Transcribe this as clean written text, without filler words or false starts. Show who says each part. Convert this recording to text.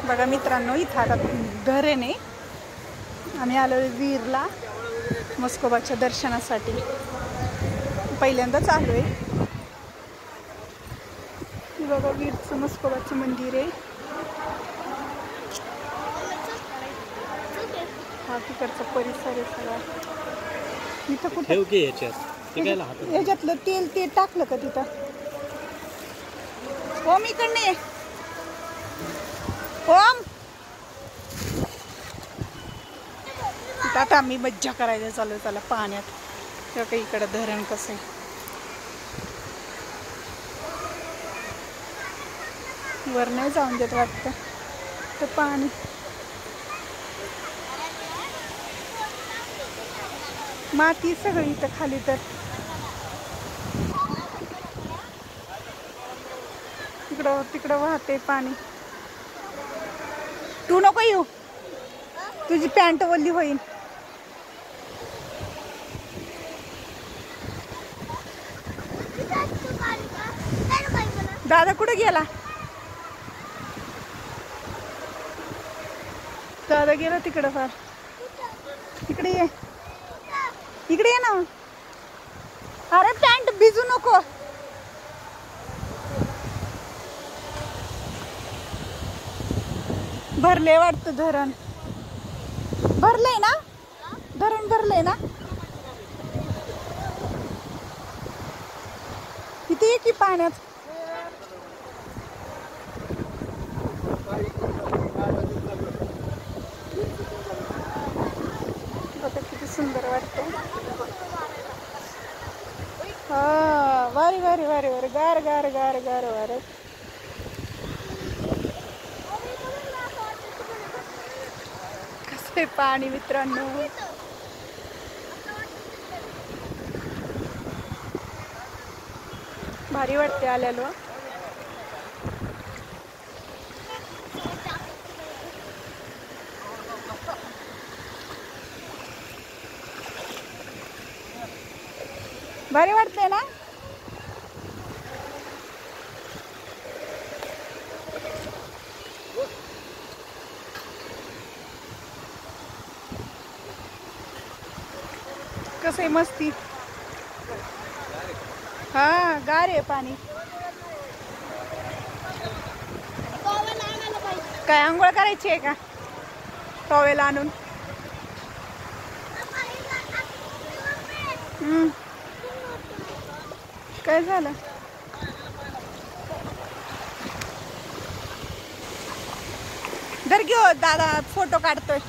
Speaker 1: बघा मित्रांनो, इथं आता धरण आहे. आम्ही आलो वीरला म्हस्कोबाच्या दर्शनासाठी. पहिल्यांदाच आलोय. बघा वीरचं म्हस्कोबाचं मंदिर आहे. हा तिकडचा परिसर आहे सगळा. इथं कुठं याच्यातलं तेल ते टाकलं का तिथं? ओम इकडे ओम. आता आम्ही मज्जा करायला चालू त्याला पाण्यात. तेव्हा काही इकडं धरण कसं आहे. वर नाही जाऊन देत वाटतं तर पाणी. माती सगळी इथं खाली. तर तिकडं तिकडं वाहते पाणी. तू नको येऊ, तुझी पॅन्ट ओली होईल. दादा कुठे गेला? दादा गेला तिकडं फार. इकडे ये, इकडे ये ना. अरे पॅन्ट भिजू नको. भरले वाटतं धरण. भरलंय ना धरण? भरलंय ना? इथे ये की पाण्यात. बघा किती सुंदर वाटतं. हा वारी वारी वारी वारी गार गार गार गार वार. कसं आहे पाणी मित्रांनो. भारी वाटते आल्यालो. भारी वाटते ना. कसं आहे मस्ती. हा गार आहे पाणी. काय आंघोळ करायची आहे का? टॉवेल आणून. काय झालं? धर घेऊ दादा फोटो काढतोय.